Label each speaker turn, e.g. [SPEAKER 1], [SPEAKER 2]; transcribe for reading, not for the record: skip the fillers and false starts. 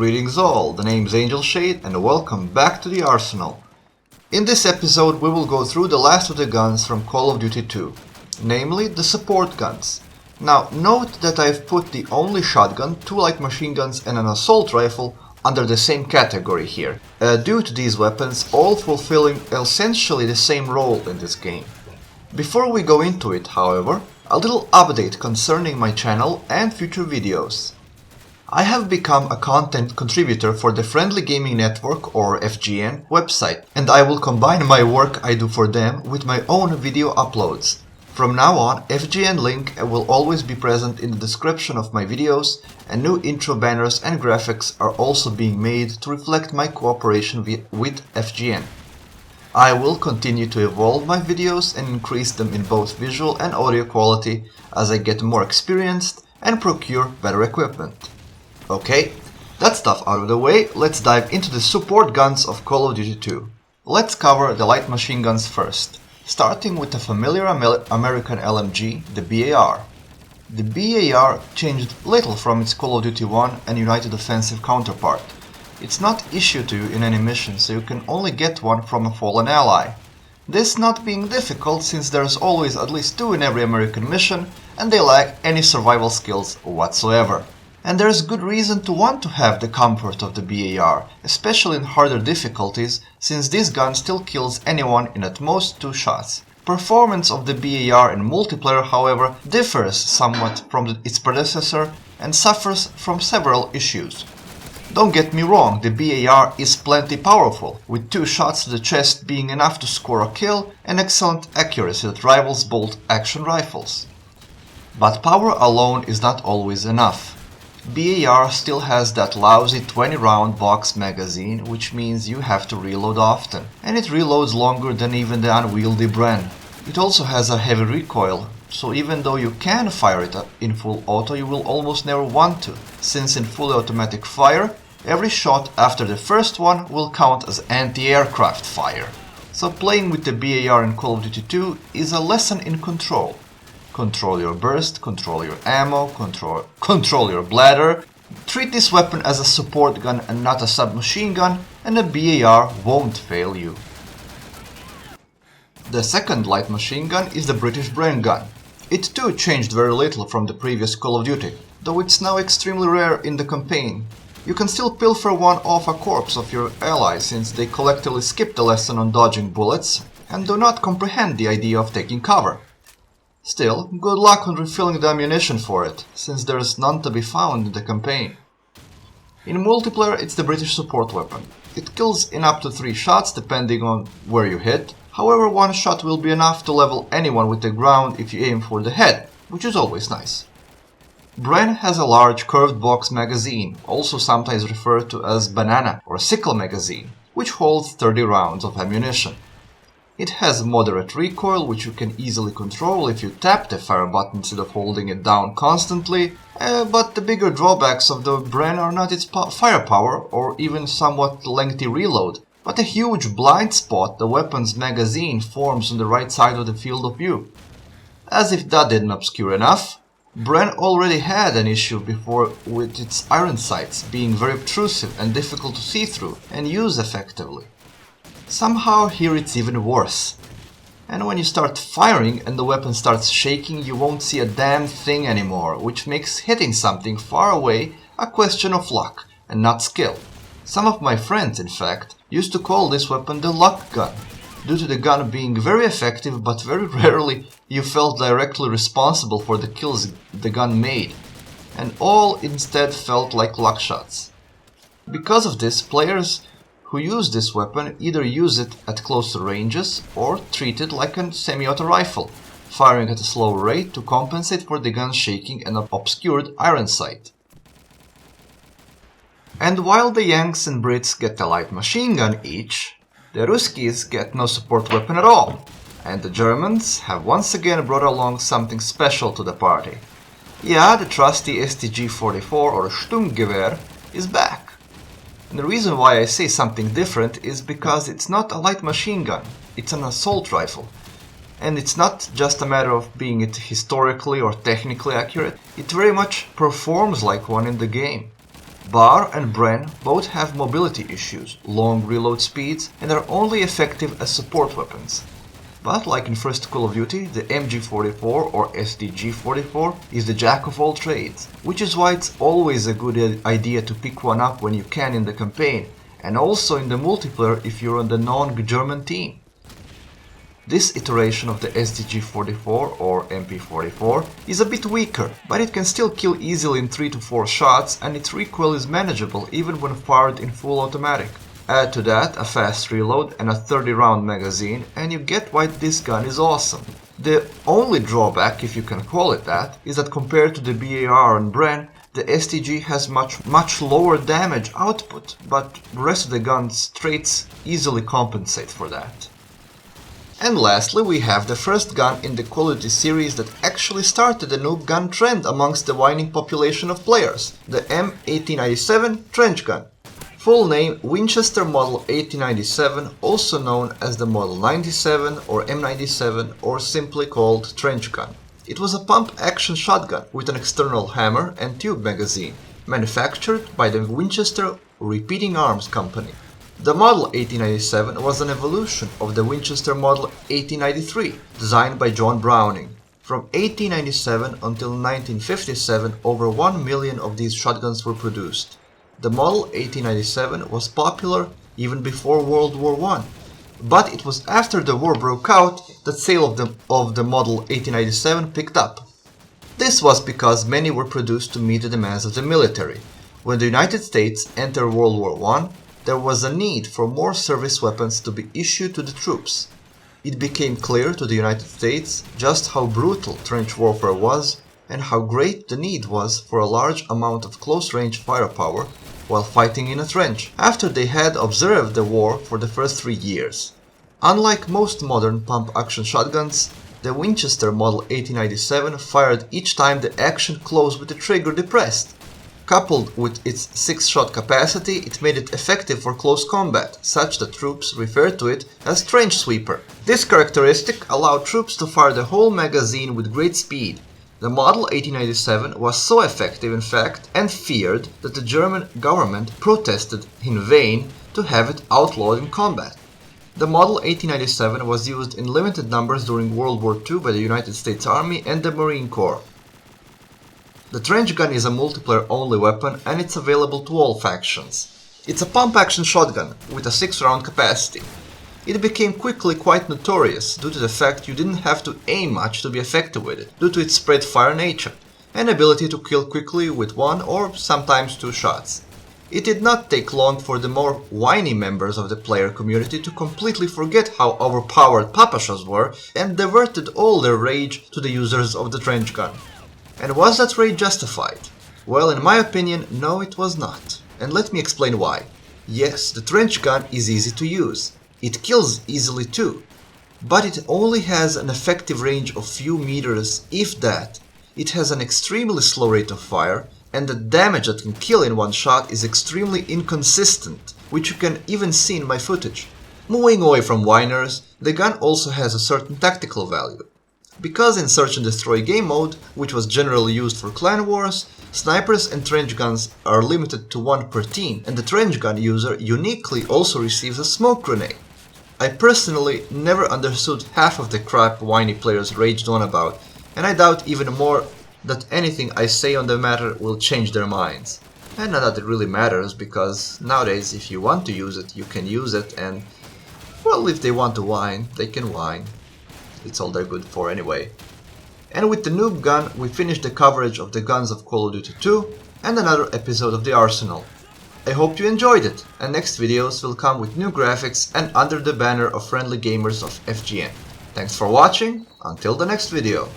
[SPEAKER 1] Greetings all, the name's Angel Shade and welcome back to the Arsenal. In this episode we will go through the last of the guns from Call of Duty 2, namely the support guns. Now note that I've put the only shotgun, 2 light machine guns and an assault rifle under the same category here, due to these weapons all fulfilling essentially the same role in this game. Before we go into it, however, a little update concerning my channel and future videos. I have become a content contributor for the Friendly Gaming Network or FGN website, and I will combine my work I do for them with my own video uploads. From now on, FGN link will always be present in the description of my videos, and new intro banners and graphics are also being made to reflect my cooperation with FGN. I will continue to evolve my videos and increase them in both visual and audio quality as I get more experienced and procure better equipment. Okay, that stuff out of the way, let's dive into the support guns of Call of Duty 2. Let's cover the light machine guns first, starting with the familiar American LMG, the BAR. The BAR changed little from its Call of Duty 1 and United Offensive counterpart. It's not issued to you in any mission, so you can only get one from a fallen ally. This not being difficult since there's always at least 2 in every American mission and they lack any survival skills whatsoever. And there's good reason to want to have the comfort of the BAR, especially in harder difficulties, since this gun still kills anyone in at most 2 shots. Performance of the BAR in multiplayer, however, differs somewhat from its predecessor and suffers from several issues. Don't get me wrong, the BAR is plenty powerful, with 2 shots to the chest being enough to score a kill and excellent accuracy that rivals bolt action rifles. But power alone is not always enough. BAR still has that lousy 20-round box magazine, which means you have to reload often, and it reloads longer than even the unwieldy BREN. It also has a heavy recoil, so even though you can fire it in full auto, you will almost never want to, since in fully automatic fire, every shot after the first one will count as anti-aircraft fire. So playing with the BAR in Call of Duty 2 is a lesson in control. Control your burst, control your ammo, control your bladder. Treat this weapon as a support gun and not a submachine gun, and the BAR won't fail you. The second light machine gun is the British BREN gun. It too changed very little from the previous Call of Duty, though it's now extremely rare in the campaign. You can still pilfer one off a corpse of your ally since they collectively skip the lesson on dodging bullets and do not comprehend the idea of taking cover. Still, good luck on refilling the ammunition for it, since there is none to be found in the campaign. In multiplayer, it's the British support weapon. It kills in up to 3 shots depending on where you hit, however 1 shot will be enough to level anyone with the ground if you aim for the head, which is always nice. BREN has a large curved box magazine, also sometimes referred to as banana or sickle magazine, which holds 30 rounds of ammunition. It has moderate recoil, which you can easily control if you tap the fire button instead of holding it down constantly, but the bigger drawbacks of the BREN are not its firepower or even somewhat lengthy reload, but a huge blind spot the weapon's magazine forms on the right side of the field of view. As if that didn't obscure enough, BREN already had an issue before with its iron sights being very obtrusive and difficult to see through and use effectively. Somehow here it's even worse. And when you start firing and the weapon starts shaking, you won't see a damn thing anymore, which makes hitting something far away a question of luck and not skill. Some of my friends, in fact, used to call this weapon the luck gun, due to the gun being very effective, but very rarely you felt directly responsible for the kills the gun made, and all instead felt like luck shots. Because of this, players who use this weapon either use it at closer ranges or treat it like a semi-auto rifle, firing at a slow rate to compensate for the gun's shaking and obscured iron sight. And while the Yanks and Brits get a light machine gun each, the Ruskies get no support weapon at all, and the Germans have once again brought along something special to the party. Yeah, the trusty STG-44 or Sturmgewehr is back. And the reason why I say something different is because it's not a light machine gun, it's an assault rifle. And it's not just a matter of being it historically or technically accurate, it very much performs like one in the game. BAR and BREN both have mobility issues, long reload speeds, and are only effective as support weapons. But like in first Call of Duty, the MG44 or SDG44 is the jack of all trades, which is why it's always a good idea to pick one up when you can in the campaign, and also in the multiplayer if you're on the non-German team. This iteration of the SDG44 or MP44 is a bit weaker, but it can still kill easily in 3 to 4 shots, and its recoil is manageable even when fired in full automatic. Add to that a fast reload and a 30-round magazine and you get why this gun is awesome. The only drawback, if you can call it that, is that compared to the BAR and BREN, the STG has much lower damage output, but the rest of the gun's traits easily compensate for that. And lastly, we have the first gun in the Call of Duty series that actually started the noob gun trend amongst the whining population of players, the M1897 trench gun. Full name Winchester Model 1897, also known as the Model 97 or M97 or simply called trench gun. It was a pump-action shotgun with an external hammer and tube magazine, manufactured by the Winchester Repeating Arms Company. The Model 1897 was an evolution of the Winchester Model 1893, designed by John Browning. From 1897 until 1957, over 1 million of these shotguns were produced. The Model 1897 was popular even before World War I, but it was after the war broke out that sale of the Model 1897 picked up. This was because many were produced to meet the demands of the military. When the United States entered World War I, there was a need for more service weapons to be issued to the troops. It became clear to the United States just how brutal trench warfare was and how great the need was for a large amount of close-range firepower while fighting in a trench, after they had observed the war for the first 3 years. Unlike most modern pump-action shotguns, the Winchester Model 1897 fired each time the action closed with the trigger depressed. Coupled with its 6-shot capacity, it made it effective for close combat, such that troops referred to it as trench sweeper. This characteristic allowed troops to fire the whole magazine with great speed. The Model 1897 was so effective, in fact, and feared that the German government protested in vain to have it outlawed in combat. The Model 1897 was used in limited numbers during World War II by the United States Army and the Marine Corps. The trench gun is a multiplayer-only weapon and it's available to all factions. It's a pump-action shotgun with a 6-round capacity. It became quickly quite notorious due to the fact you didn't have to aim much to be effective with it, due to its spread fire nature and ability to kill quickly with 1 or sometimes 2 shots. It did not take long for the more whiny members of the player community to completely forget how overpowered papashas were and diverted all their rage to the users of the trench gun. And was that rage justified? Well, in my opinion, no, it was not. And let me explain why. Yes, the trench gun is easy to use. It kills easily too. But it only has an effective range of few meters, if that. It has an extremely slow rate of fire, and the damage that can kill in one shot is extremely inconsistent, which you can even see in my footage. Moving away from whiners, the gun also has a certain tactical value. Because in Search and Destroy game mode, which was generally used for clan wars, snipers and trench guns are limited to 1 per team, and the trench gun user uniquely also receives a smoke grenade. I personally never understood half of the crap whiny players raged on about, and I doubt even more that anything I say on the matter will change their minds. And not that it really matters, because nowadays if you want to use it, you can use it, and well, if they want to whine, they can whine. It's all they're good for anyway. And with the noob gun, we finished the coverage of the guns of Call of Duty 2 and another episode of the Arsenal. I hope you enjoyed it, and next videos will come with new graphics and under the banner of friendly gamers of FGN. Thanks for watching, until the next video.